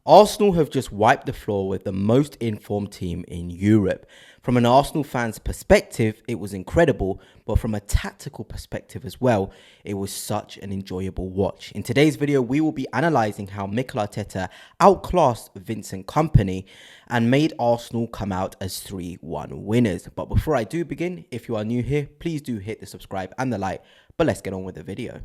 Arsenal have just wiped the floor with the most informed team in Europe. From an Arsenal fan's perspective, it was incredible, but from a tactical perspective as well, it was such an enjoyable watch. In today's video, we will be analysing how Mikel Arteta outclassed Vincent Kompany and made Arsenal come out as 3-1 winners. But before I do begin, if you are new here, please do hit the subscribe and the like, but let's get on with the video.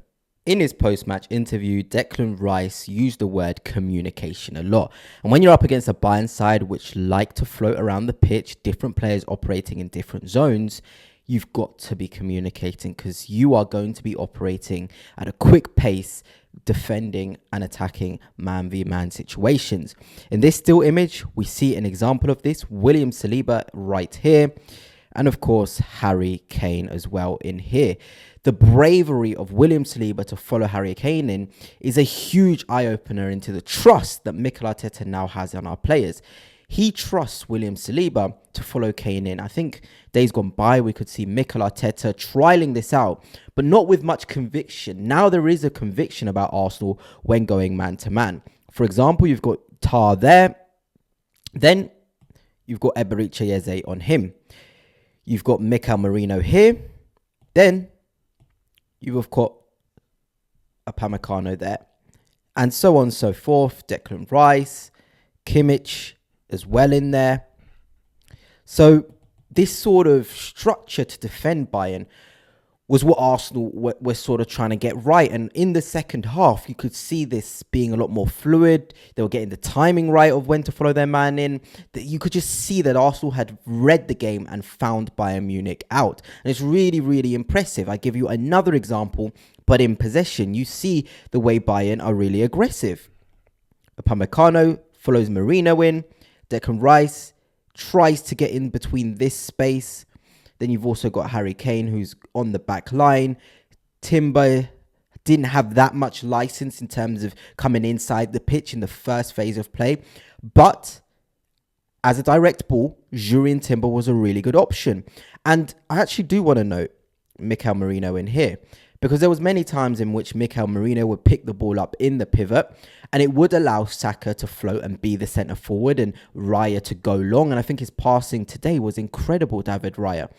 In his post-match interview, Declan Rice used the word communication a lot. And when you're up against a Bayern side which like to float around the pitch, different players operating in different zones, you've got to be communicating because you are going to be operating at a quick pace, defending and attacking man-v-man situations. In this still image, we see an example of this. William Saliba right here. And of course, Harry Kane as well in here. The bravery of William Saliba to follow Harry Kane in is a huge eye-opener into the trust that Mikel Arteta now has on our players. He trusts William Saliba to follow Kane in. I think days gone by, we could see Mikel Arteta trialing this out, but not with much conviction. Now there is a conviction about Arsenal when going man-to-man. For example, you've got Tar there. Then you've got Eberechi Eze on him. You've got Mikel Merino here. Then you've got Upamecano there. And so on and so forth. Declan Rice, Kimmich as well in there. So this sort of structure to defend Bayern was what Arsenal were sort of trying to get right. And in the second half, you could see this being a lot more fluid. They were getting the timing right of when to follow their man in. That you could just see that Arsenal had read the game and found Bayern Munich out. And it's really, really impressive. I give you another example, but in possession, you see the way Bayern are really aggressive. Upamecano follows Merino in. Declan Rice tries to get in between this space. Then you've also got Harry Kane, who's on the back line. Timber didn't have that much license in terms of coming inside the pitch in the first phase of play. But as a direct ball, Jurriën Timber was a really good option. And I actually do want to note Mikel Merino in here, because there was many times in which Mikel Merino would pick the ball up in the pivot and it would allow Saka to float and be the centre forward and Raya to go long. And I think his passing today was incredible, David Raya.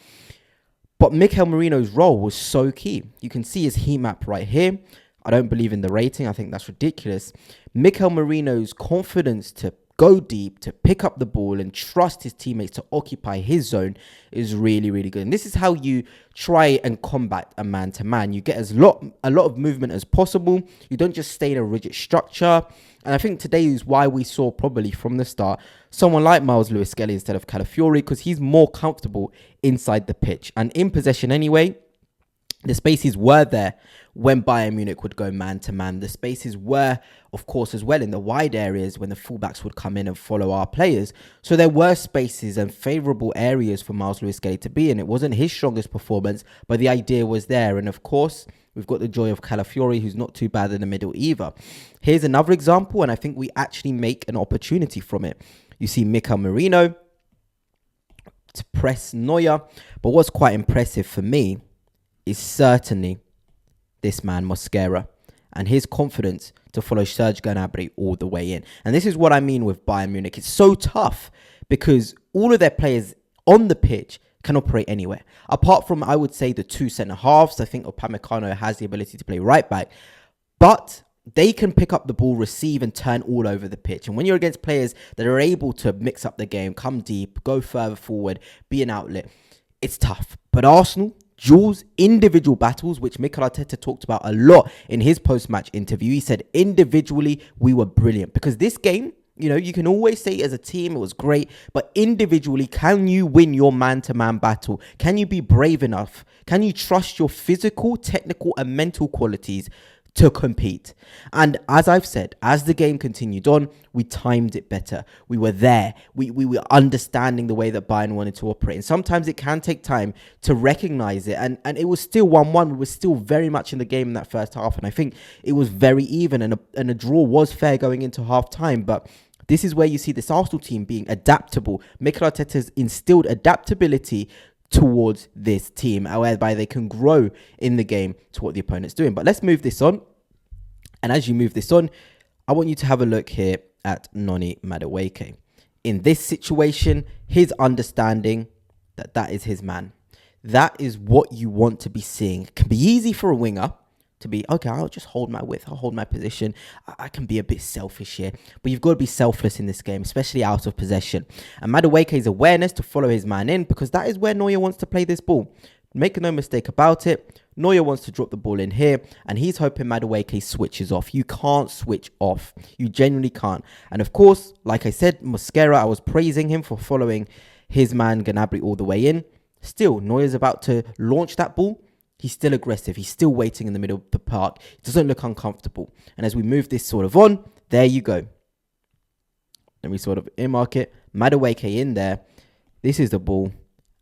But Mikel Merino's role was so key. You can see his heat map right here. I don't believe in the rating. I think that's ridiculous. Mikel Merino's confidence to go deep, to pick up the ball and trust his teammates to occupy his zone is really, really good. And this is how you try and combat a man-to-man. You get a lot of movement as possible. You don't just stay in a rigid structure. And I think today is why we saw probably from the start someone like Miles Lewis-Skelly instead of Calafiori, because he's more comfortable inside the pitch. And in possession anyway, the spaces were there when Bayern Munich would go man-to-man. The spaces were, of course, as well in the wide areas when the fullbacks would come in and follow our players. So there were spaces and favourable areas for Miles Lewis-Skelly to be in. It wasn't his strongest performance, but the idea was there. And of course, we've got the joy of Calafiori, who's not too bad in the middle either. Here's another example, and I think we actually make an opportunity from it. You see Mikel Merino to press Neuer. But what's quite impressive for me is certainly this man Mosquera and his confidence to follow Serge Gnabry all the way in. And this is what I mean with Bayern Munich. It's so tough because all of their players on the pitch can operate anywhere. Apart from, I would say, the two centre-halves. I think Upamecano has the ability to play right back. But they can pick up the ball, receive and turn all over the pitch. And when you're against players that are able to mix up the game, come deep, go further forward, be an outlet, it's tough. But Arsenal, duels, individual battles, which Mikel Arteta talked about a lot in his post-match interview. He said individually we were brilliant, because this game, you know, you can always say as a team it was great, but individually, can you win your man-to-man battle? Can you be brave enough? Can you trust your physical, technical and mental qualities to compete? And as I've said, as the game continued on, we timed it better. We were there. We were understanding the way that Bayern wanted to operate. And sometimes it can take time to recognize it. And it was still 1-1. We were still very much in the game in that first half. And I think it was very even. And a draw was fair going into half time. But this is where you see this Arsenal team being adaptable. Mikel Arteta's instilled adaptability towards this team, whereby they can grow in the game to what the opponent's doing. But let's move this on. And as you move this on, I want you to have a look here at Noni Madueke. In this situation, his understanding that is his man. That is what you want to be seeing. It can be easy for a winger to be, okay, I'll just hold my width, I'll hold my position. I can be a bit selfish here, but you've got to be selfless in this game, especially out of possession. And Madueke's awareness to follow his man in, because that is where Neuer wants to play this ball. Make no mistake about it. Neuer wants to drop the ball in here, and he's hoping Madueke switches off. You can't switch off. You genuinely can't. And of course, like I said, Mosquera, I was praising him for following his man Gnabry all the way in. Still, Neuer's about to launch that ball. He's still aggressive. He's still waiting in the middle of the park. It doesn't look uncomfortable. And as we move this sort of on, there you go. Let me sort of earmark it. Madueke in there. This is the ball,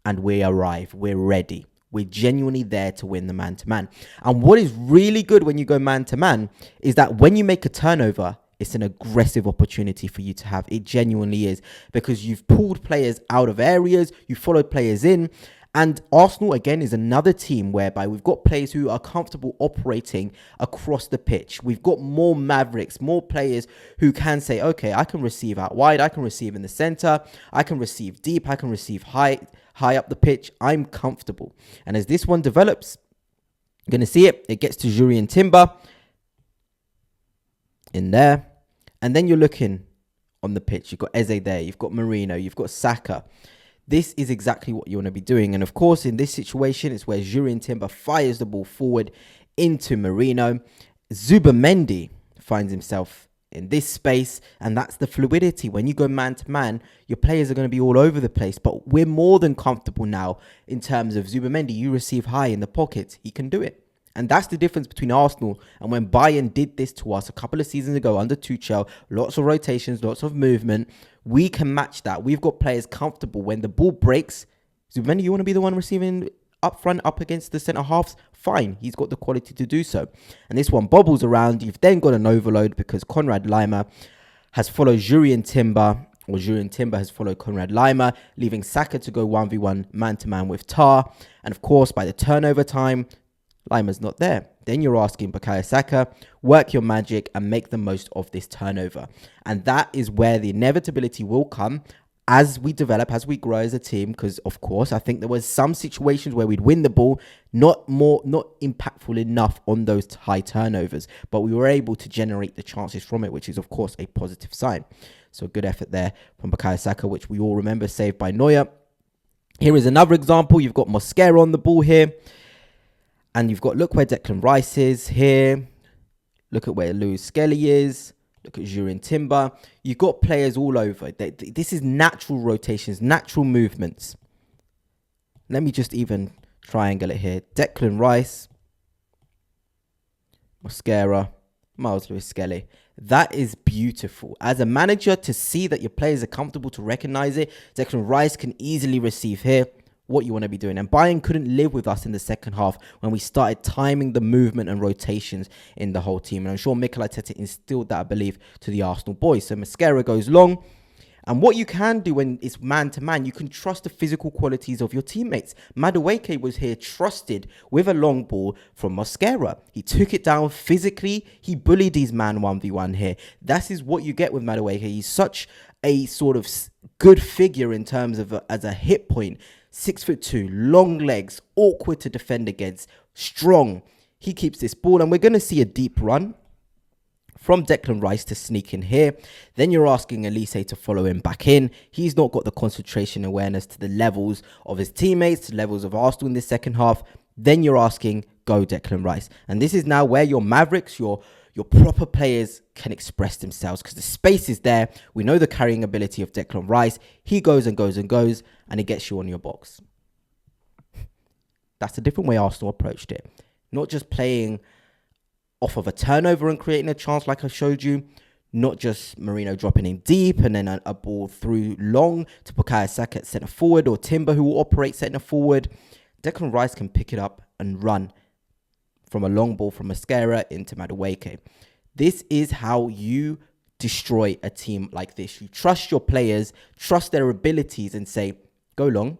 and we arrive. We're ready. We're genuinely there to win the man-to-man. And what is really good when you go man-to-man is that when you make a turnover, it's an aggressive opportunity for you to have. It genuinely is, because you've pulled players out of areas, you followed players in. And Arsenal, again, is another team whereby we've got players who are comfortable operating across the pitch. We've got more mavericks, more players who can say, okay, I can receive out wide, I can receive in the center, I can receive deep, I can receive high up the pitch. I'm comfortable. And as this one develops, you're going to see it. It gets to Jurrien Timber in there. And then you're looking on the pitch. You've got Eze there. You've got Marino. You've got Saka. This is exactly what you want to be doing. And of course, in this situation, it's where Jurrien Timber fires the ball forward into Marino. Zubimendi finds himself in this space, and that's the fluidity. When you go man-to-man, your players are going to be all over the place, but we're more than comfortable now in terms of Zubimendi. You receive high in the pocket, he can do it. And that's the difference between Arsenal and when Bayern did this to us a couple of seasons ago under Tuchel. Lots of rotations, lots of movement. We can match that. We've got players comfortable. When the ball breaks, Zubimendi, you want to be the one receiving up front, up against the centre halves? Fine, he's got the quality to do so. And this one bobbles around. You've then got an overload because Konrad Laimer has followed Jurrien Timber, or Jurrien Timber has followed Konrad Laimer, leaving Saka to go 1v1 man-to-man with Tar. And of course, by the turnover time, Laimer's not there. Then you're asking Bukayo Saka, work your magic and make the most of this turnover. And that is where the inevitability will come as we develop, as we grow as a team. Because, of course, I think there was some situations where we'd win the ball, not impactful enough on those high turnovers. But we were able to generate the chances from it, which is, of course, a positive sign. So good effort there from Bukayo Saka, which we all remember saved by Neuer. Here is another example. You've got Mosquera on the ball here. And you've got, look where Declan Rice is here. Look at where Lewis Skelly is. Look at Jurrien Timber. You've got players all over. This is natural rotations, natural movements. Let me just even triangle it here. Declan Rice, Mosquera, Miles Lewis Skelly. That is beautiful. As a manager, to see that your players are comfortable to recognize it. Declan Rice can easily receive here. What you want to be doing. And Bayern couldn't live with us in the second half when we started timing the movement and rotations in the whole team. And I'm sure Mikel Arteta instilled that, I believe, to the Arsenal boys. So Mosquera goes long. And what you can do when it's man-to-man, you can trust the physical qualities of your teammates. Madueke was here trusted with a long ball from Mosquera. He took it down physically. He bullied his man 1v1 here. That is what you get with Madueke. He's such a sort of good figure in terms of as a hit point. 6'2", long legs, awkward to defend against, strong. He keeps this ball, and we're going to see a deep run from Declan Rice to sneak in here. Then you're asking Elise to follow him back in. He's not got the concentration awareness to the levels of his teammates, to levels of Arsenal in this second half. Then you're asking, go Declan Rice. And this is now where your Mavericks, your proper players can express themselves, because the space is there. We know the carrying ability of Declan Rice. He goes and goes and goes, and he gets you on your box. That's a different way Arsenal approached it. Not just playing off of a turnover and creating a chance like I showed you. Not just Marino dropping in deep and then a ball through long to Bukayo Saka at centre forward, or Timber who will operate centre forward. Declan Rice can pick it up and run from a long ball from Mosquera into Madueke. This is how you destroy a team like this. You trust your players, trust their abilities, and say, go long.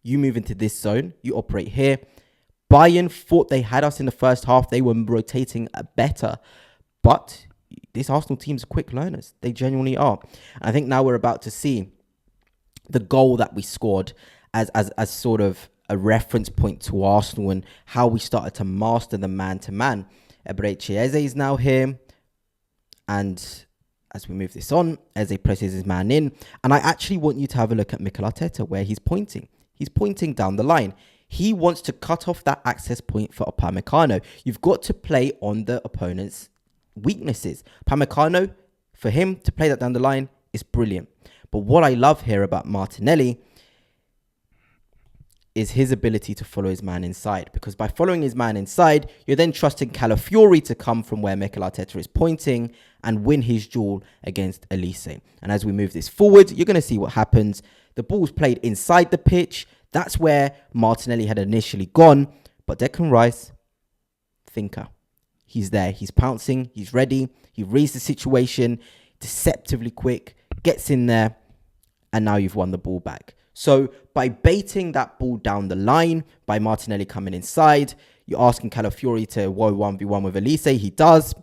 You move into this zone. You operate here. Bayern thought they had us in the first half. They were rotating better. But this Arsenal team's quick learners. They genuinely are. And I think now we're about to see the goal that we scored as sort of a reference point to Arsenal and how we started to master the man-to-man. Eberechi Eze is now here. And as we move this on, Eze presses his man in. And I actually want you to have a look at Mikel Arteta, where he's pointing. He's pointing down the line. He wants to cut off that access point for Upamecano. You've got to play on the opponent's weaknesses. Upamecano, for him to play that down the line is brilliant. But what I love here about Martinelli is his ability to follow his man inside. Because by following his man inside, you're then trusting Calafiori to come from where Mikel Arteta is pointing and win his duel against Elise. And as we move this forward, you're going to see what happens. The ball's played inside the pitch. That's where Martinelli had initially gone. But Declan Rice, thinker. He's there. He's pouncing. He's ready. He reads the situation. Deceptively quick. Gets in there. And now you've won the ball back. So by baiting that ball down the line, by Martinelli coming inside, you're asking Calafiori to 1v1 with Elise. He does.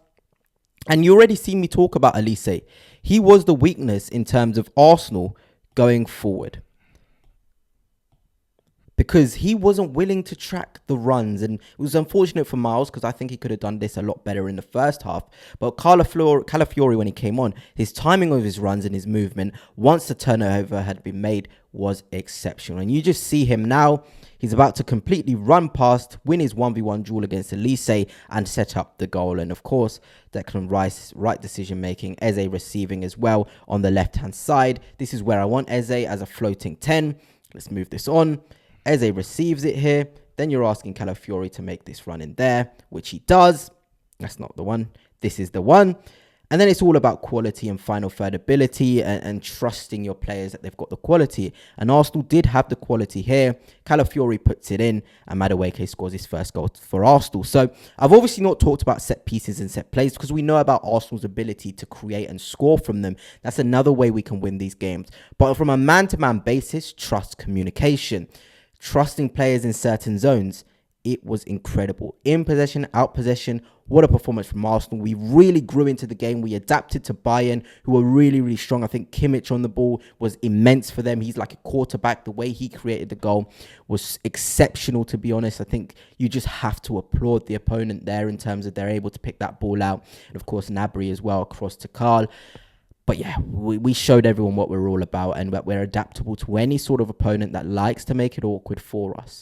And you already see me talk about Elise. He was the weakness in terms of Arsenal going forward. Because he wasn't willing to track the runs. And it was unfortunate for Miles because I think he could have done this a lot better in the first half. But Calafiori, when he came on, his timing of his runs and his movement, once the turnover had been made, was exceptional. And you just see him now. He's about to completely run past, win his 1v1 duel against Elise and set up the goal. And of course, Declan Rice, right decision making. Eze receiving as well on the left-hand side. This is where I want Eze as a floating 10. Let's move this on. Eze receives it here. Then you're asking Calafiori to make this run in there, which he does. That's not the one. This is the one. And then it's all about quality and final third ability and trusting your players that they've got the quality. And Arsenal did have the quality here. Calafiori puts it in and Madueke scores his first goal for Arsenal. So I've obviously not talked about set pieces and set plays because we know about Arsenal's ability to create and score from them. That's another way we can win these games. But from a man-to-man basis, trust communication. Trusting players in certain zones, it was incredible. In possession, out possession, what a performance from Arsenal. We really grew into the game. We adapted to Bayern, who were really, really strong. I think Kimmich on the ball was immense for them. He's like a quarterback. The way he created the goal was exceptional, to be honest. I think you just have to applaud the opponent there in terms of they're able to pick that ball out. And of course, Gnabry as well across to Carl. But yeah, we showed everyone what we're all about and that we're adaptable to any sort of opponent that likes to make it awkward for us.